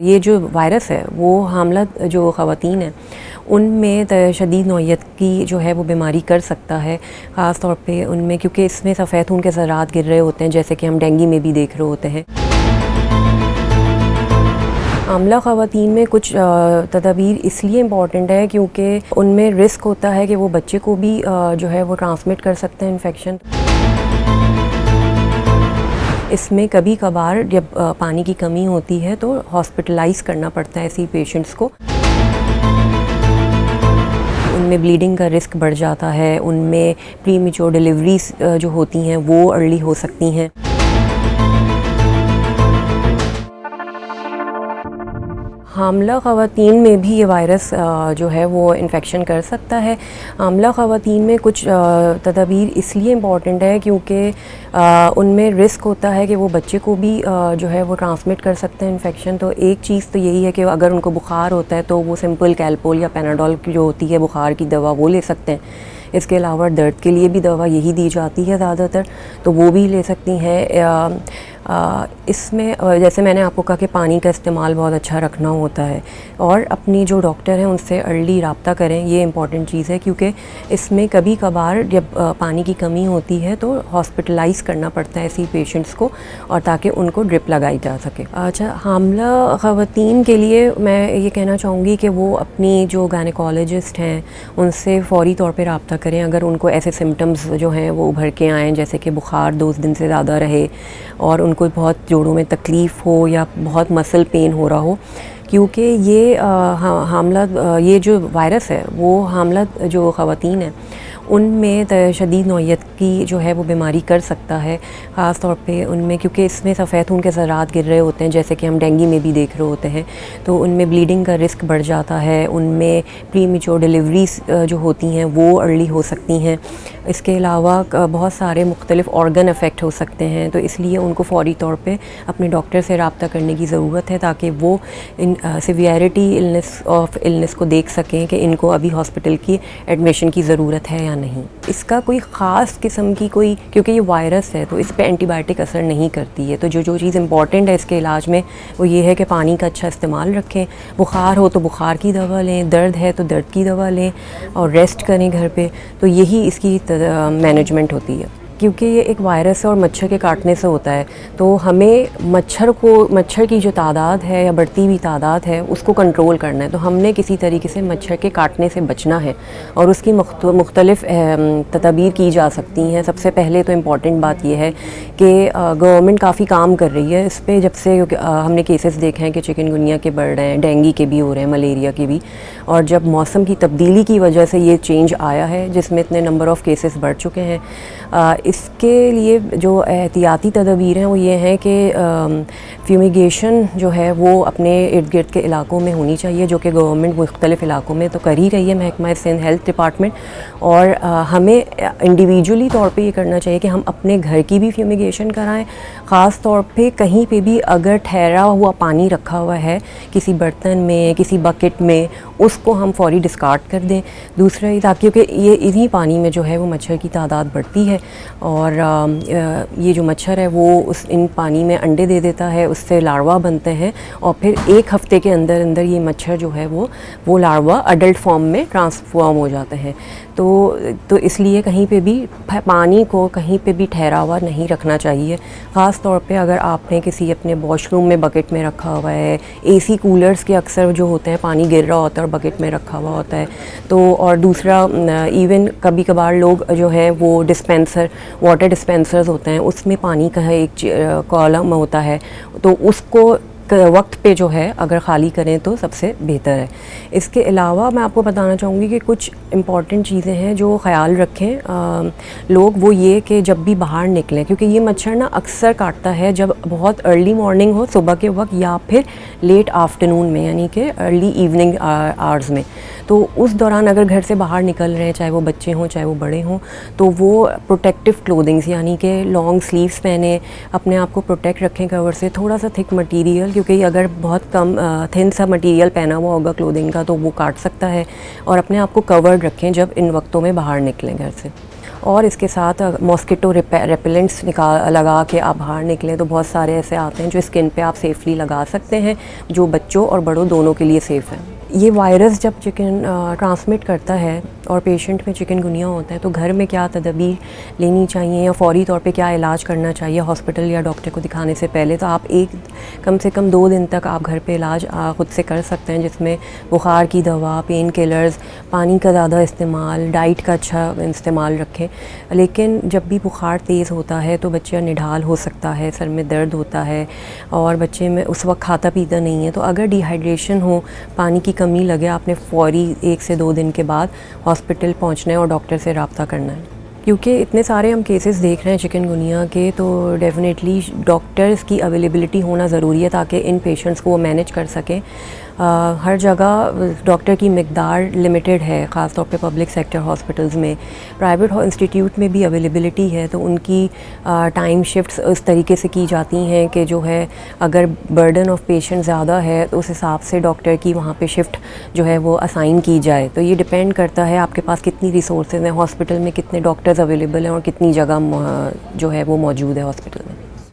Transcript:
ये जो वायरस है वो हामला जो ख़वातीन हैं उनमें शदीद नौइयत की जो है वो बीमारी कर सकता है, ख़ास तौर पे उनमें, क्योंकि इसमें सफ़ेद खून के ज़रात गिर रहे होते हैं, जैसे कि हम डेंगू में भी देख रहे होते हैं। हामला ख़वातीन में कुछ तदाबीर इसलिए इम्पॉर्टेंट है क्योंकि उनमें रिस्क होता है कि वो बच्चे को भी जो है वो ट्रांसमिट कर सकते हैं इन्फेक्शन। इसमें कभी कभार जब पानी की कमी होती है तो हॉस्पिटलाइज़ करना पड़ता है ऐसी पेशेंट्स को। उनमें ब्लीडिंग का रिस्क बढ़ जाता है, उनमें प्रीमेच्योर डिलीवरीज जो होती हैं वो अर्ली हो सकती हैं। हामला ख़वातीन में भी ये वायरस जो है वो इन्फेक्शन कर सकता है। हामला ख़वातीन में कुछ तदाबीर इसलिए इम्पॉर्टेंट है क्योंकि उनमें रिस्क होता है कि वो बच्चे को भी जो है वो ट्रांसमिट कर सकते हैं इन्फेक्शन। तो एक चीज़ तो यही है कि अगर उनको बुखार होता है तो वो सिंपल कैल्पोल या पैनाडोल की जो होती है बुखार की दवा वो ले सकते हैं। इसके अलावा दर्द के लिए भी दवा यही दी जाती है ज़्यादातर, तो वो भी ले सकती हैं। इसमें जैसे मैंने आपको कहा कि पानी का इस्तेमाल बहुत अच्छा रखना होता है और अपनी जो डॉक्टर हैं उनसे अर्ली रब्ता करें, ये इंपॉर्टेंट चीज़ है क्योंकि इसमें कभी कभार जब पानी की कमी होती है तो हॉस्पिटलाइज़ करना पड़ता है ऐसी पेशेंट्स को, और ताकि उनको ड्रिप लगाई जा सके। अच्छा, हामला ख़वातीन के लिए मैं ये कहना चाहूँगी कि वो अपनी जो गायनेकोलॉजिस्ट हैं उनसे फ़ौरी तौर पे रब्ता करें अगर उनको ऐसे सिम्टम्स जो हैं वो उभर के आएँ, जैसे कि बुखार 2 दिन से ज़्यादा रहे और उनको बहुत जोड़ों में तकलीफ़ हो या बहुत मसल पेन हो रहा हो, क्योंकि ये हामला ये जो वायरस है वो हामला जो ख़वातीन हैं उनमें शदीद नौइयत की जो है वो बीमारी कर सकता है, ख़ास तौर पे उनमें, क्योंकि इसमें सफ़ेद खून के ज़रात गिर रहे होते हैं, जैसे कि हम डेंगू में भी देख रहे होते हैं। तो उनमें ब्लीडिंग का रिस्क बढ़ जाता है, उनमें प्रीमेच्योर डिलीवरीज जो होती हैं वो अर्ली हो सकती हैं। इसके अलावा बहुत सारे मुख्तलिफ़ ऑर्गन अफेक्ट हो सकते हैं, तो इसलिए उनको फ़ौरी तौर पे अपने डॉक्टर से रब्ता करने की ज़रूरत है ताकि वो इन सिवियरिटी इलनेस को देख सकें कि इनको अभी हॉस्पिटल की एडमिशन की ज़रूरत है या नहीं। इसका कोई ख़ास किस्म की कोई, क्योंकि ये वायरस है तो इस पे एंटीबायोटिक असर नहीं करती है। तो जो चीज़ इंपॉर्टेंट है इसके इलाज में वो ये है कि पानी का अच्छा इस्तेमाल रखें, बुखार हो तो बुखार की दवा लें, दर्द है तो दर्द की दवा लें और रेस्ट करें घर पे। तो यही इसकी मैनेजमेंट होती है, क्योंकि ये एक वायरस है और मच्छर के काटने से होता है। तो हमें मच्छर की जो तादाद है या बढ़ती हुई तादाद है उसको कंट्रोल करना है। तो हमने किसी तरीके से मच्छर के काटने से बचना है और उसकी मुख्तलिफ़ तदाबीर की जा सकती हैं। सबसे पहले तो इम्पॉर्टेंट बात यह है कि गवर्नमेंट काफ़ी काम कर रही है इस पर, जब से हमने केसेस देखे हैं कि चिकनगुनिया के बढ़ रहे हैं, डेंगू के भी हो रहे हैं, मलेरिया के भी, और जब मौसम की तब्दीली की वजह से ये चेंज आया है जिसमें इतने नंबर ऑफ़ केसेस बढ़ चुके हैं। इसके लिए जो एहतियाती तदबीर हैं वो ये हैं कि फ्यूमिगेशन जो है वो अपने इर्द गिर्द के इलाकों में होनी चाहिए, जो कि गवर्नमेंट मुख्तलिफ़ इलाकों में तो कर ही रही है, महकमा सिंध हेल्थ डिपार्टमेंट। और हमें इंडिविजुअली तौर पे ये करना चाहिए कि हम अपने घर की भी फ्यूमिगेशन कराएं, ख़ास तौर पे कहीं पे भी अगर ठहरा हुआ पानी रखा हुआ है किसी बर्तन में, किसी बकेट में, उसको हम फ़ौरी डिस्कार्ड कर दें। दूसरा ये, ताकि ये इन्हीं पानी में जो है वो मच्छर की तादाद बढ़ती है और ये जो मच्छर है वो इन पानी में अंडे दे देता है, उससे लार्वा बनते हैं और फिर 1 हफ़्ते के अंदर अंदर ये मच्छर जो है वो लार्वा अडल्ट फॉर्म में ट्रांसफॉर्म हो जाते हैं। तो इसलिए कहीं पे भी पानी को कहीं पे भी ठहरा हुआ नहीं रखना चाहिए। ख़ास तौर पे अगर आपने किसी अपने वॉशरूम में बकेट में रखा हुआ है, एसी कूलर्स के अक्सर जो होते हैं पानी गिर रहा होता है और बकेट में रखा हुआ होता है, तो और दूसरा इवन कभी कभार लोग जो है वो वाटर डिस्पेंसर्स होते हैं उसमें पानी का एक कॉलम होता है, तो उसको वक्त पे जो है अगर ख़ाली करें तो सबसे बेहतर है। इसके अलावा मैं आपको बताना चाहूँगी कि कुछ इम्पॉर्टेंट चीज़ें हैं जो ख़याल रखें लोग, वो ये कि जब भी बाहर निकलें, क्योंकि ये मच्छर ना अक्सर काटता है जब बहुत अर्ली मॉर्निंग हो, सुबह के वक्त, या फिर लेट आफ्टरनून में, यानी कि अर्ली इवनिंग आवर्स में। तो उस दौरान अगर घर से बाहर निकल रहे हैं, चाहे वो बच्चे हों चाहे वो बड़े हों, तो वो प्रोटेक्टिव क्लोथिंग्स यानी कि लॉन्ग स्लीव्स पहने, अपने आप को प्रोटेक्ट रखें कवर से, थोड़ा सा थिक मटेरियल, क्योंकि अगर बहुत कम थिन सा मटेरियल पहना हुआ होगा क्लोथिंग का तो वो काट सकता है, और अपने आप को कवर्ड रखें जब इन वक्तों में बाहर निकलें घर से। और इसके साथ मॉस्किटो रेपेलेंट्स लगा के आप बाहर निकलें तो बहुत सारे ऐसे आते हैं जो स्किन पे आप सेफली लगा सकते हैं, जो बच्चों और बड़ों दोनों के लिए सेफ़ है। ये वायरस जब चिकन ट्रांसमिट करता है और पेशेंट में चिकनगुनिया होता है तो घर में क्या तदबीर लेनी चाहिए या फ़ौरी तौर पे क्या इलाज करना चाहिए हॉस्पिटल या डॉक्टर को दिखाने से पहले, तो आप कम से कम 2 दिन तक आप घर पे इलाज ख़ुद से कर सकते हैं, जिसमें बुखार की दवा, पेन किलर्स, पानी का ज़्यादा इस्तेमाल, डाइट का अच्छा इस्तेमाल रखें। लेकिन जब भी बुखार तेज़ होता है तो बच्चा निढाल हो सकता है, सर में दर्द होता है और बच्चे में उस वक्त खाता पीता नहीं है, तो अगर डिहाइड्रेशन हो, पानी की कमी लगे, आपने फ़ौरी 1 से 2 दिन के बाद हॉस्पिटल पहुंचना है और डॉक्टर से रब्ता करना है। क्योंकि इतने सारे हम केसेस देख रहे हैं चिकनगुनिया के, तो डेफिनेटली डॉक्टर्स की अवेलेबिलिटी होना ज़रूरी है ताकि इन पेशेंट्स को वो मैनेज कर सकें। हर जगह डॉक्टर की मिकदार लिमिटेड है, ख़ास तौर पे पब्लिक सेक्टर हॉस्पिटल्स में। प्राइवेट इंस्टीट्यूट में भी अवेलेबिलिटी है, तो उनकी टाइम शिफ्ट्स उस तरीके से की जाती हैं कि जो है अगर बर्डन ऑफ पेशेंट ज़्यादा है तो उस हिसाब से डॉक्टर की वहाँ पे शिफ्ट जो है वो असाइन की जाए। तो ये डिपेंड करता है आपके पास कितनी रिसोर्सेज हैं, हॉस्पिटल में कितने डॉक्टर्स अवेलेबल हैं और कितनी जगह जो है वो मौजूद है हॉस्पिटल में।